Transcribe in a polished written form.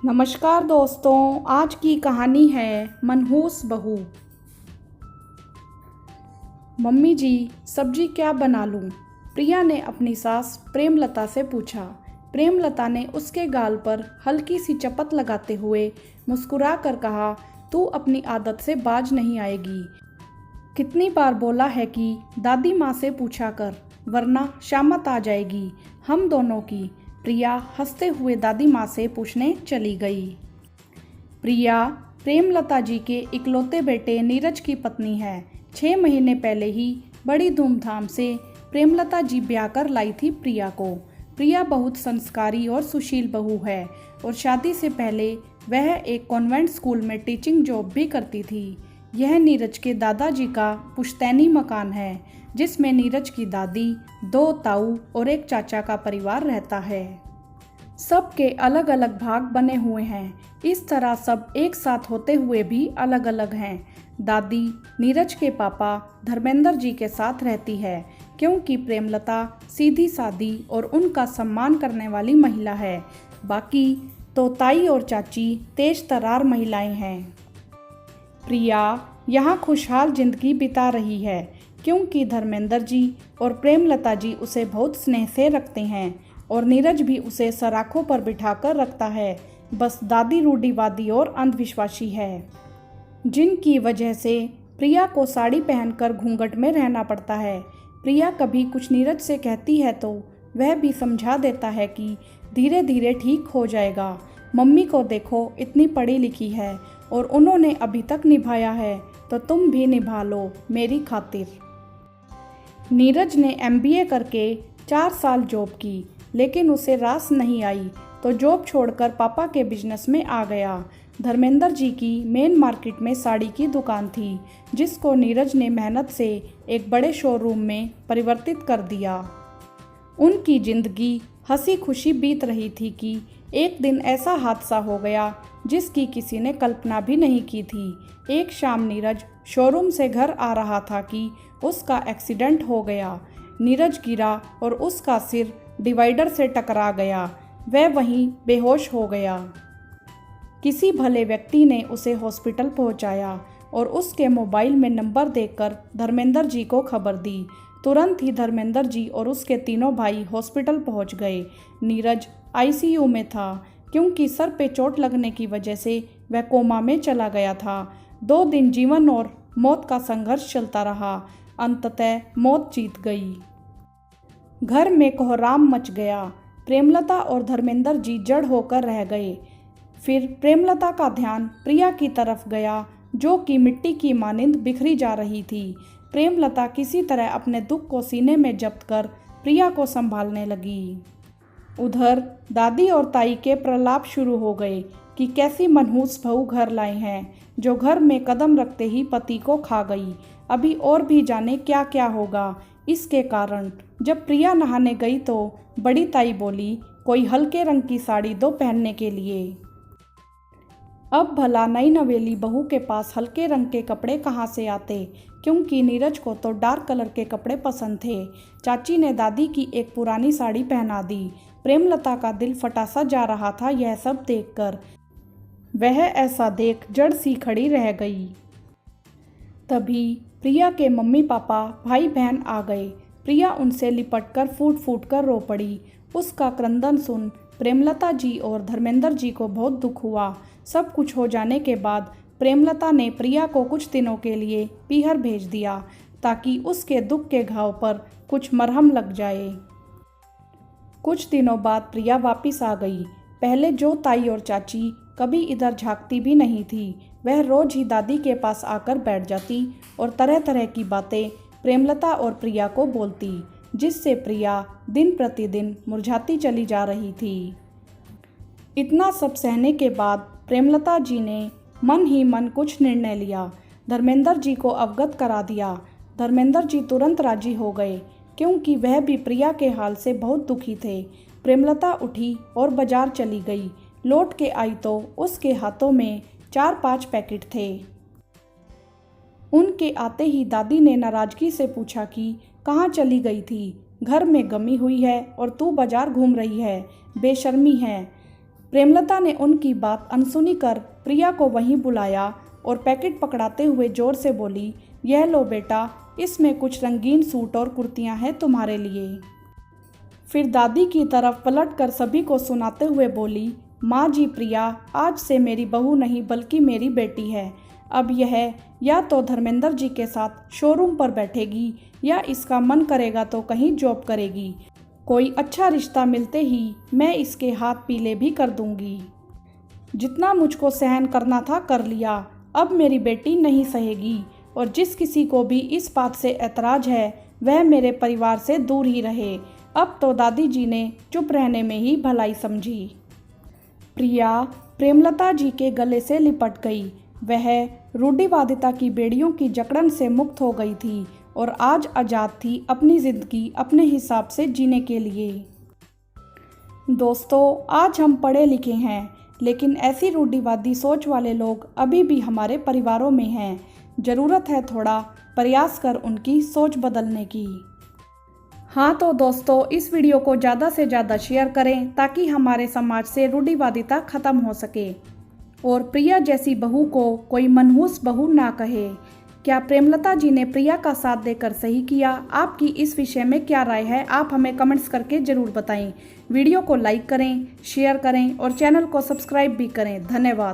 नमस्कार दोस्तों, आज की कहानी है मनहूस बहू। मम्मी जी, सब्जी क्या बना लूं? प्रिया ने अपनी सास प्रेमलता से पूछा। प्रेमलता ने उसके गाल पर हल्की सी चपत लगाते हुए मुस्कुरा कर कहा, तू अपनी आदत से बाज नहीं आएगी। कितनी बार बोला है कि दादी माँ से पूछा कर, वरना शामत आ जाएगी हम दोनों की। प्रिया हंसते हुए दादी माँ से पूछने चली गई। प्रिया प्रेमलता जी के इकलौते बेटे नीरज की पत्नी है। 6 महीने पहले ही बड़ी धूमधाम से प्रेमलता जी ब्याह कर लाई थी प्रिया को। प्रिया बहुत संस्कारी और सुशील बहू है और शादी से पहले वह एक कॉन्वेंट स्कूल में टीचिंग जॉब भी करती थी। यह नीरज के दादाजी का पुश्तैनी मकान है, जिसमें नीरज की दादी, 2 ताऊ और एक चाचा का परिवार रहता है। सबके अलग अलग भाग बने हुए हैं। इस तरह सब एक साथ होते हुए भी अलग अलग हैं। दादी नीरज के पापा धर्मेंद्र जी के साथ रहती है, क्योंकि प्रेमलता सीधी सादी और उनका सम्मान करने वाली महिला है। बाकी तो ताई और चाची तेज तर्रार महिलाएं हैं। प्रिया यहाँ खुशहाल जिंदगी बिता रही है, क्योंकि धर्मेंद्र जी और प्रेमलता जी उसे बहुत स्नेह से रखते हैं और नीरज भी उसे सराखों पर बिठाकर रखता है। बस दादी रूढ़िवादी और अंधविश्वासी है, जिनकी वजह से प्रिया को साड़ी पहनकर घूंघट में रहना पड़ता है। प्रिया कभी कुछ नीरज से कहती है तो वह भी समझा देता है कि धीरे धीरे ठीक हो जाएगा। मम्मी को देखो, इतनी पढ़ी लिखी है और उन्होंने अभी तक निभाया है, तो तुम भी निभा लो मेरी खातिर। नीरज ने MBA करके 4 साल जॉब की, लेकिन उसे रास नहीं आई तो जॉब छोड़कर पापा के बिजनेस में आ गया। धर्मेंद्र जी की मेन मार्केट में साड़ी की दुकान थी, जिसको नीरज ने मेहनत से एक बड़े शोरूम में परिवर्तित कर दिया। उनकी जिंदगी हंसी खुशी बीत रही थी कि एक दिन ऐसा हादसा हो गया जिसकी किसी ने कल्पना भी नहीं की थी। एक शाम नीरज शोरूम से घर आ रहा था कि उसका एक्सीडेंट हो गया। नीरज गिरा और उसका सिर डिवाइडर से टकरा गया। वह वहीं बेहोश हो गया। किसी भले व्यक्ति ने उसे हॉस्पिटल पहुंचाया और उसके मोबाइल में नंबर देखकर धर्मेंद्र जी को खबर दी। तुरंत ही धर्मेंद्र जी और उसके तीनों भाई हॉस्पिटल पहुंच गए। नीरज ICU में था, क्योंकि सर पे चोट लगने की वजह से वह कोमा में चला गया था। 2 दिन जीवन और मौत का संघर्ष चलता रहा। अंततः मौत जीत गई। घर में कोहराम मच गया। प्रेमलता और धर्मेंद्र जी जड़ होकर रह गए। फिर प्रेमलता का ध्यान प्रिया की तरफ गया, जो कि मिट्टी की मानिंद बिखरी जा रही थी। प्रेमलता किसी तरह अपने दुख को सीने में जब्त कर प्रिया को संभालने लगी। उधर दादी और ताई के प्रलाप शुरू हो गए कि कैसी मनहूस बहू घर लाए हैं, जो घर में कदम रखते ही पति को खा गई। अभी और भी जाने क्या क्या होगा इसके कारण। जब प्रिया नहाने गई तो बड़ी ताई बोली, कोई हल्के रंग की साड़ी दो पहनने के लिए। अब भला नई नवेली बहू के पास हल्के रंग के कपड़े कहाँ से आते, क्योंकि नीरज को तो डार्क कलर के कपड़े पसंद थे। चाची ने दादी की एक पुरानी साड़ी पहना दी। प्रेमलता का दिल फटा सा जा रहा था यह सब देखकर। वह ऐसा देख जड़ सी खड़ी रह गई। तभी प्रिया के मम्मी पापा भाई बहन आ गए। प्रिया उनसे लिपटकर फूट फूट कर रो पड़ी। उसका क्रंदन सुन प्रेमलता जी और धर्मेंद्र जी को बहुत दुख हुआ। सब कुछ हो जाने के बाद प्रेमलता ने प्रिया को कुछ दिनों के लिए पीहर भेज दिया, ताकि उसके दुख के घाव पर कुछ मरहम लग जाए। कुछ दिनों बाद प्रिया वापस आ गई। पहले जो ताई और चाची कभी इधर झांकती भी नहीं थी, वह रोज ही दादी के पास आकर बैठ जाती और तरह तरह की बातें प्रेमलता और प्रिया को बोलती, जिससे प्रिया दिन प्रतिदिन मुरझाती चली जा रही थी। इतना सब सहने के बाद प्रेमलता जी ने मन ही मन कुछ निर्णय लिया। धर्मेंद्र जी को अवगत करा दिया। धर्मेंद्र जी तुरंत राजी हो गए, क्योंकि वह भी प्रिया के हाल से बहुत दुखी थे। प्रेमलता उठी और बाजार चली गई। लौट के आई तो उसके हाथों में 4-5 पैकेट थे। उनके आते ही दादी ने नाराजगी से पूछा कि कहाँ चली गई थी। घर में गमी हुई है और तू बाजार घूम रही है, बेशर्मी है। प्रेमलता ने उनकी बात अनसुनी कर प्रिया को वहीं बुलाया और पैकेट पकड़ाते हुए जोर से बोली, यह लो बेटा, इसमें कुछ रंगीन सूट और कुर्तियां हैं तुम्हारे लिए। फिर दादी की तरफ पलटकर सभी को सुनाते हुए बोली, माँ जी, प्रिया आज से मेरी बहू नहीं बल्कि मेरी बेटी है। अब यह या तो धर्मेंद्र जी के साथ शोरूम पर बैठेगी या इसका मन करेगा तो कहीं जॉब करेगी। कोई अच्छा रिश्ता मिलते ही मैं इसके हाथ पीले भी कर दूंगी। जितना मुझको सहन करना था कर लिया, अब मेरी बेटी नहीं सहेगी और जिस किसी को भी इस बात से ऐतराज है वह मेरे परिवार से दूर ही रहे। अब तो दादी जी ने चुप रहने में ही भलाई समझी। प्रिया प्रेमलता जी के गले से लिपट गई। वह रूढ़िवादिता की बेड़ियों की जकड़न से मुक्त हो गई थी और आज आज़ाद थी अपनी ज़िंदगी अपने हिसाब से जीने के लिए। दोस्तों, आज हम पढ़े लिखे हैं, लेकिन ऐसी रूढ़िवादी सोच वाले लोग अभी भी हमारे परिवारों में हैं। ज़रूरत है थोड़ा प्रयास कर उनकी सोच बदलने की। हाँ तो दोस्तों, इस वीडियो को ज़्यादा से ज़्यादा शेयर करें ताकि हमारे समाज से रूढ़िवादिता ख़त्म हो सके और प्रिया जैसी बहू को कोई मनहूस बहू ना कहे। क्या प्रेमलता जी ने प्रिया का साथ देकर सही किया? आपकी इस विषय में क्या राय है? आप हमें कमेंट्स करके ज़रूर बताएं। वीडियो को लाइक करें, शेयर करें और चैनल को सब्सक्राइब भी करें। धन्यवाद।